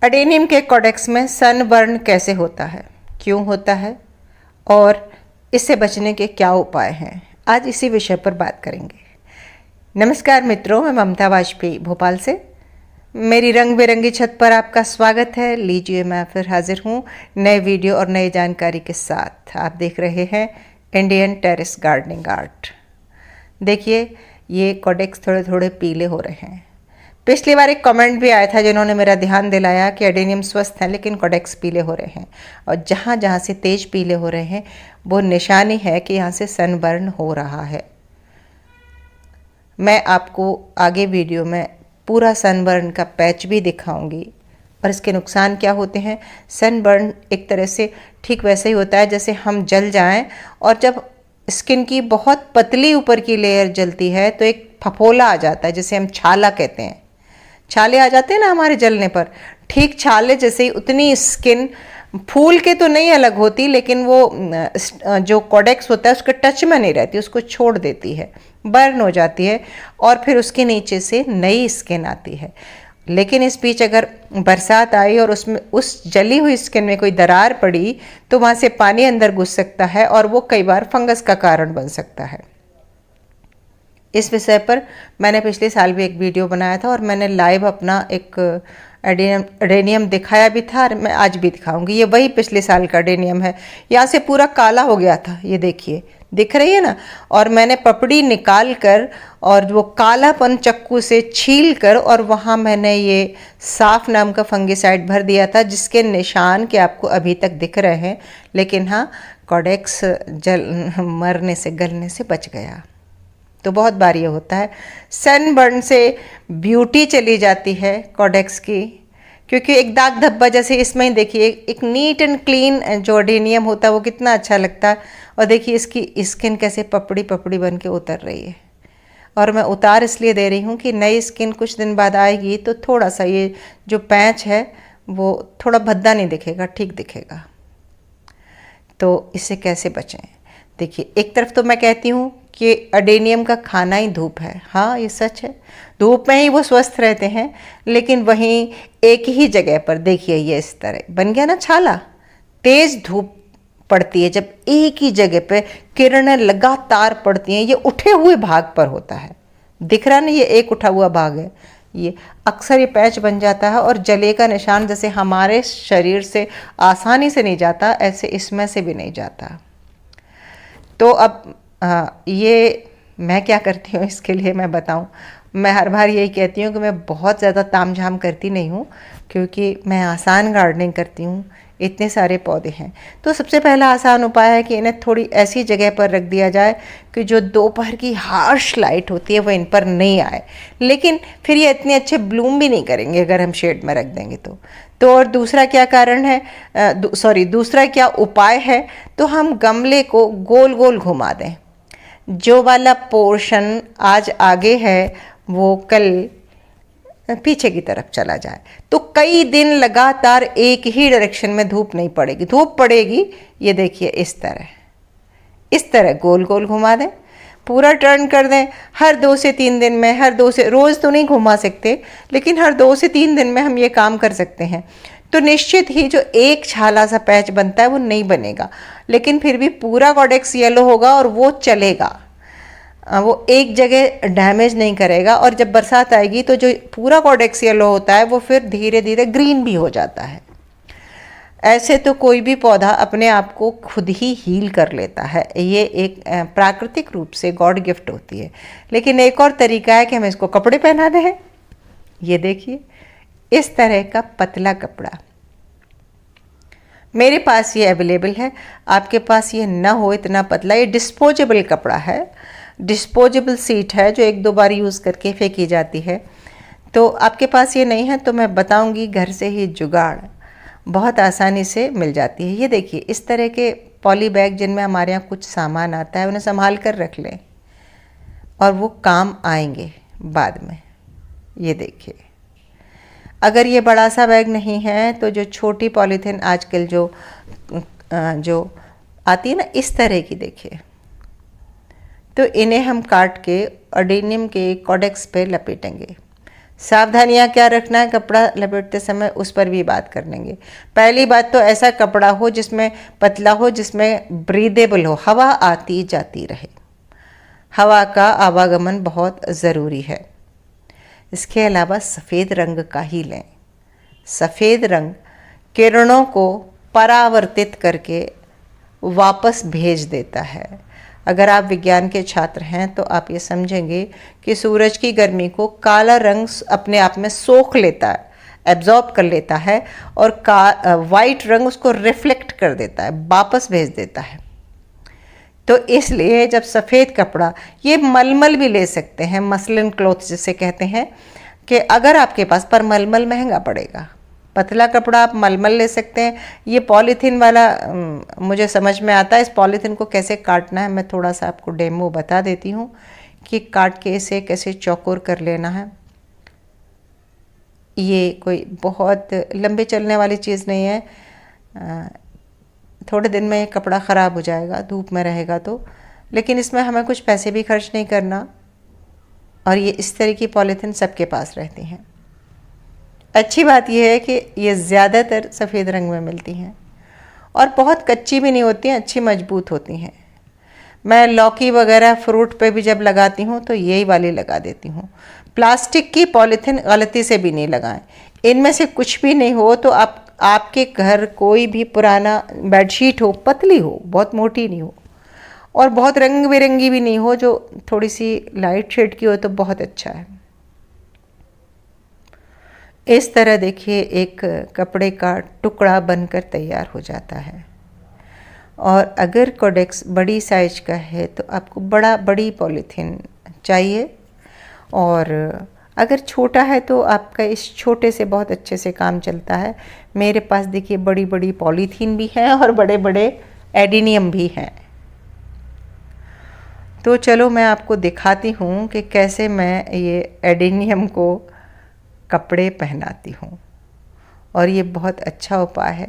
Adenium के codex में sunburn कैसे होता है, क्यों होता है और इससे बचने के क्या उपाय हैं, आज इसी विषय पर बात करेंगे। नमस्कार मित्रों, मैं ममता वाजपेयी भोपाल से। मेरी रंग बिरंगी छत पर आपका स्वागत है। लीजिए, मैं फिर हाजिर हूँ नए वीडियो और नई जानकारी के साथ। आप देख रहे हैं इंडियन टेरेस गार्डनिंग आर्ट। देखिए, ये कोडेक्स थोड़े थोड़े पीले हो रहे हैं। पिछली बार एक कमेंट भी आया था जिन्होंने मेरा ध्यान दिलाया कि एडेनियम स्वस्थ हैं लेकिन कोडेक्स पीले हो रहे हैं, और जहाँ जहाँ से तेज पीले हो रहे हैं वो निशानी है कि यहाँ से सनबर्न हो रहा है। मैं आपको आगे वीडियो में पूरा सनबर्न का पैच भी दिखाऊंगी और इसके नुकसान क्या होते हैं। सनबर्न एक तरह से ठीक वैसे ही होता है जैसे हम जल जाएं, और जब स्किन की बहुत पतली ऊपर की लेयर जलती है तो एक फफोला आ जाता है, जिसे हम छाला कहते हैं। छाले आ जाते हैं ना हमारे जलने पर, ठीक छाले जैसे ही उतनी स्किन फूल के तो नहीं अलग होती, लेकिन वो जो कोडेक्स होता है उसके टच में नहीं रहती, उसको छोड़ देती है, बर्न हो जाती है और फिर उसके नीचे से नई स्किन आती है। लेकिन इस बीच अगर बरसात आई और उसमें उस जली हुई स्किन में कोई दरार पड़ी तो वहाँ से पानी अंदर घुस सकता है और वो कई बार फंगस का कारण बन सकता है। इस विषय पर मैंने पिछले साल भी एक वीडियो बनाया था और मैंने लाइव अपना एक एडेनियम दिखाया भी था, और मैं आज भी दिखाऊंगी। ये वही पिछले साल का एडेनियम है। यहाँ से पूरा काला हो गया था, ये देखिए, दिख रही है ना। और मैंने पपड़ी निकाल कर और वो कालापन चक्कू से छील कर और वहाँ मैंने ये साफ नाम का फंगिसाइड भर दिया था, जिसके निशान के आपको अभी तक दिख रहे हैं। लेकिन हाँ, कोडेक्स मरने से गलने से बच गया। तो बहुत बार ये होता है, सनबर्न से ब्यूटी चली जाती है कोडेक्स की, क्योंकि एक दाग धब्बा जैसे इसमें ही देखिए, एक नीट एंड क्लीन जो एडेनियम होता है वो कितना अच्छा लगता है। और देखिए इसकी स्किन कैसे पपड़ी पपड़ी बन के उतर रही है। और मैं उतार इसलिए दे रही हूँ कि नई स्किन कुछ दिन बाद आएगी तो थोड़ा सा ये जो पैच है वो थोड़ा भद्दा नहीं दिखेगा, ठीक दिखेगा। तो इससे कैसे बचें? देखिए, एक तरफ तो मैं कहती हूँ कि एडेनियम का खाना ही धूप है। हाँ, ये सच है, धूप में ही वो स्वस्थ रहते हैं। लेकिन वहीं एक ही जगह पर देखिए, ये इस तरह बन गया ना छाला। तेज धूप पड़ती है जब एक ही जगह पे किरणें लगातार पड़ती हैं, ये उठे हुए भाग पर होता है। दिख रहा ना, ये एक उठा हुआ भाग है। ये अक्सर ये पैच बन जाता है और जले का निशान जैसे हमारे शरीर से आसानी से नहीं जाता, ऐसे इसमें से भी नहीं जाता। तो अब ये मैं क्या करती हूँ इसके लिए मैं बताऊँ। मैं हर बार यही कहती हूँ कि मैं बहुत ज़्यादा तामझाम करती नहीं हूँ, क्योंकि मैं आसान गार्डनिंग करती हूँ। इतने सारे पौधे हैं तो सबसे पहला आसान उपाय है कि इन्हें थोड़ी ऐसी जगह पर रख दिया जाए कि जो दोपहर की हार्श लाइट होती है वो इन पर नहीं आए। लेकिन फिर ये इतने अच्छे ब्लूम भी नहीं करेंगे अगर हम शेड में रख देंगे तो और दूसरा क्या कारण है, दूसरा क्या उपाय है, तो हम गमले को गोल गोल घुमा दें। जो वाला पोर्शन आज आगे है वो कल पीछे की तरफ चला जाए, तो कई दिन लगातार एक ही डायरेक्शन में धूप नहीं पड़ेगी। धूप पड़ेगी, ये देखिए, इस तरह गोल गोल घुमा दें, पूरा टर्न कर दें। हर 2 से 3 दिन में, रोज़ तो नहीं घुमा सकते, लेकिन हर 2 से 3 दिन में हम ये काम कर सकते हैं। तो निश्चित ही जो एक छाला सा पैच बनता है वो नहीं बनेगा, लेकिन फिर भी पूरा कोडेक्स येलो होगा और वो चलेगा, वो एक जगह डैमेज नहीं करेगा। और जब बरसात आएगी तो जो पूरा कोडेक्स येलो होता है वो फिर धीरे धीरे ग्रीन भी हो जाता है। ऐसे तो कोई भी पौधा अपने आप को खुद ही हील कर लेता है, ये एक प्राकृतिक रूप से गॉड गिफ्ट होती है। लेकिन एक और तरीका है कि हम इसको कपड़े पहना दें। ये देखिए, इस तरह का पतला कपड़ा मेरे पास ये अवेलेबल है। आपके पास ये ना हो इतना पतला, ये डिस्पोजेबल कपड़ा है, डिस्पोजेबल सीट है जो 1-2 बार यूज़ करके फेंकी जाती है। तो आपके पास ये नहीं है तो मैं बताऊंगी, घर से ही जुगाड़ बहुत आसानी से मिल जाती है। ये देखिए, इस तरह के पॉली बैग जिनमें हमारे यहाँ कुछ सामान आता है, उन्हें संभाल कर रख लें और वो काम आएंगे बाद में। ये देखिए, अगर ये बड़ा सा बैग नहीं है तो जो छोटी पॉलीथीन आजकल जो आती है ना, इस तरह की, देखिए, तो इन्हें हम काट के एडेनियम के कोडेक्स पे लपेटेंगे। सावधानियां क्या रखना है कपड़ा लपेटते समय, उस पर भी बात कर लेंगे। पहली बात तो ऐसा कपड़ा हो जिसमें पतला हो, जिसमें ब्रीदेबल हो, हवा आती जाती रहे, हवा का आवागमन बहुत ज़रूरी है। इसके अलावा सफ़ेद रंग का ही लें। सफ़ेद रंग किरणों को परावर्तित करके वापस भेज देता है। अगर आप विज्ञान के छात्र हैं तो आप ये समझेंगे कि सूरज की गर्मी को काला रंग अपने आप में सोख लेता है, एब्जॉर्ब कर लेता है, और वाइट रंग उसको रिफ्लेक्ट कर देता है, वापस भेज देता है। तो इसलिए जब सफ़ेद कपड़ा, ये मलमल भी ले सकते हैं, मसलिन क्लॉथ जिसे कहते हैं, कि अगर आपके पास, पर मलमल महंगा पड़ेगा। पतला कपड़ा आप मलमल ले सकते हैं। ये पॉलीथीन वाला मुझे समझ में आता है। इस पॉलीथीन को कैसे काटना है मैं थोड़ा सा आपको डेमो बता देती हूँ कि काट के इसे कैसे चौकोर कर लेना है। ये कोई बहुत लंबे चलने वाली चीज़ नहीं है, थोड़े दिन में ये कपड़ा ख़राब हो जाएगा धूप में रहेगा तो, लेकिन इसमें हमें कुछ पैसे भी खर्च नहीं करना। और ये इस तरह की पॉलीथीन सबके पास रहती हैं। अच्छी बात यह है कि ये ज़्यादातर सफ़ेद रंग में मिलती हैं और बहुत कच्ची भी नहीं होती हैं, अच्छी मजबूत होती हैं। मैं लौकी वगैरह फ्रूट पे भी जब लगाती हूँ तो यही वाली लगा देती हूँ। प्लास्टिक की पॉलीथीन गलती से भी नहीं लगाएं। इनमें से कुछ भी नहीं हो तो आपके घर कोई भी पुराना बेडशीट हो, पतली हो, बहुत मोटी नहीं हो, और बहुत रंग बिरंगी भी नहीं हो, जो थोड़ी सी लाइट शेड की हो, तो बहुत अच्छा है। इस तरह देखिए एक कपड़े का टुकड़ा बनकर तैयार हो जाता है। और अगर कोडेक्स बड़ी साइज का है तो आपको बड़ी पॉलीथीन चाहिए, और अगर छोटा है तो आपका इस छोटे से बहुत अच्छे से काम चलता है। मेरे पास देखिए बड़ी बड़ी पॉलीथीन भी हैं और बड़े बड़े एडेनियम भी हैं। तो चलो मैं आपको दिखाती हूँ कि कैसे मैं ये एडेनियम को कपड़े पहनाती हूँ, और ये बहुत अच्छा उपाय है।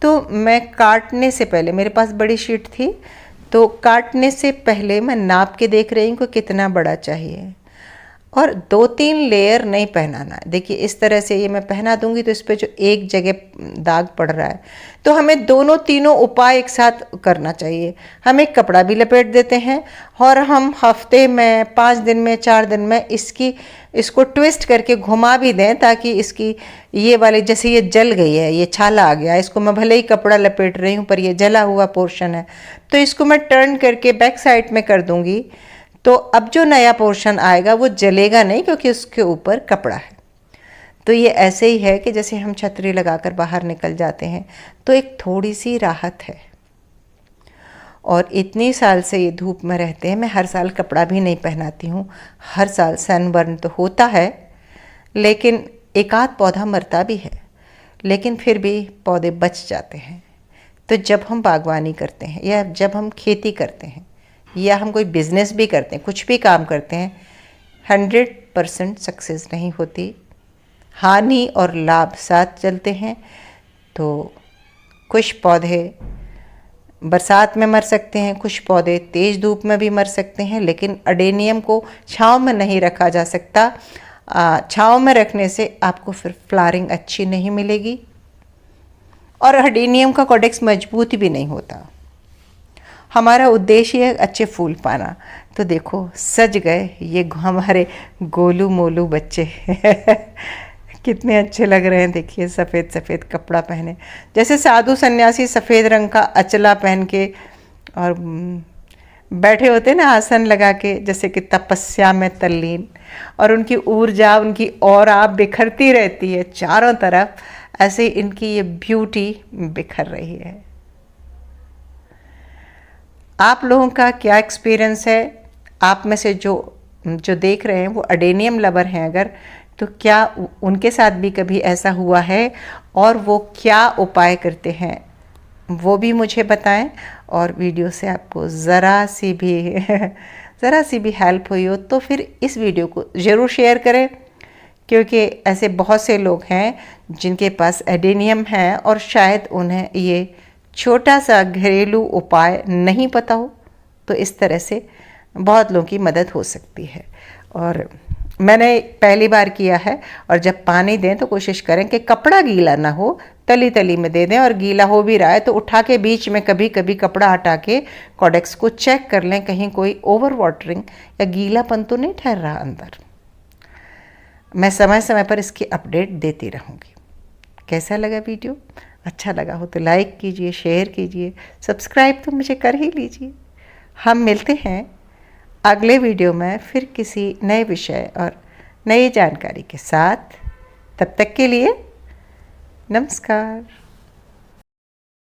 तो मैं काटने से पहले, मेरे पास बड़ी शीट थी, तो काटने से पहले मैं नाप के देख रही हूँ कि कितना बड़ा चाहिए, और 2-3 लेयर नहीं पहनाना है। देखिए इस तरह से ये मैं पहना दूंगी तो इस पर जो एक जगह दाग पड़ रहा है, तो हमें दोनों तीनों उपाय एक साथ करना चाहिए। हम एक कपड़ा भी लपेट देते हैं, और हम हफ्ते में, 5 दिन में, 4 दिन में इसको ट्विस्ट करके घुमा भी दें, ताकि इसकी ये वाली, जैसे ये जल गई है, ये छाला आ गया, इसको मैं भले ही कपड़ा लपेट रही हूँ पर ये जला हुआ पोर्शन है, तो इसको मैं टर्न करके बैक साइड में कर दूंगी। तो अब जो नया पोर्शन आएगा वो जलेगा नहीं, क्योंकि उसके ऊपर कपड़ा है। तो ये ऐसे ही है कि जैसे हम छतरी लगाकर बाहर निकल जाते हैं तो एक थोड़ी सी राहत है। और इतनी साल से ये धूप में रहते हैं, मैं हर साल कपड़ा भी नहीं पहनाती हूँ। हर साल सनबर्न तो होता है, लेकिन एक आध पौधा मरता भी है, लेकिन फिर भी पौधे बच जाते हैं। तो जब हम बागवानी करते हैं, या जब हम खेती करते हैं, या हम कोई बिज़नेस भी करते हैं, कुछ भी काम करते हैं, 100% सक्सेस नहीं होती। हानि और लाभ साथ चलते हैं। तो कुछ पौधे बरसात में मर सकते हैं, कुछ पौधे तेज़ धूप में भी मर सकते हैं, लेकिन अडेनियम को छांव में नहीं रखा जा सकता। छांव में रखने से आपको फिर फ्लावरिंग अच्छी नहीं मिलेगी, और अडेनियम का कोडेक्स मजबूत भी नहीं होता। हमारा उद्देश्य है अच्छे फूल पाना। तो देखो सज गए ये हमारे गोलू मोलू बच्चे कितने अच्छे लग रहे हैं। देखिए सफ़ेद सफ़ेद कपड़ा पहने, जैसे साधु सन्यासी सफ़ेद रंग का अचला पहन के और बैठे होते हैं ना, आसन लगा के, जैसे कि तपस्या में तल्लीन, और उनकी ऊर्जा, उनकी ऑरा बिखरती रहती है चारों तरफ। ऐसे इनकी ये ब्यूटी बिखर रही है। आप लोगों का क्या एक्सपीरियंस है? आप में से जो देख रहे हैं वो अडेनियम लवर हैं अगर, तो क्या उनके साथ भी कभी ऐसा हुआ है, और वो क्या उपाय करते हैं वो भी मुझे बताएं। और वीडियो से आपको ज़रा सी भी हेल्प हुई हो तो फिर इस वीडियो को ज़रूर शेयर करें, क्योंकि ऐसे बहुत से लोग हैं जिनके पास एडेनियम है और शायद उन्हें ये छोटा सा घरेलू उपाय नहीं पता हो। तो इस तरह से बहुत लोगों की मदद हो सकती है। और मैंने पहली बार किया है। और जब पानी दें तो कोशिश करें कि कपड़ा गीला ना हो, तली तली में दे दें। और गीला हो भी रहा है तो उठा के बीच में कभी कभी कपड़ा हटा के कॉडेक्स को चेक कर लें, कहीं कोई ओवर वाटरिंग या गीलापन तो नहीं ठहर रहा अंदर। मैं समय समय पर इसकी अपडेट देती रहूँगी। कैसा लगा वीडियो? अच्छा लगा हो तो लाइक कीजिए, शेयर कीजिए, सब्सक्राइब तो मुझे कर ही लीजिए। हम मिलते हैं अगले वीडियो में फिर किसी नए विषय और नई जानकारी के साथ। तब तक के लिए नमस्कार।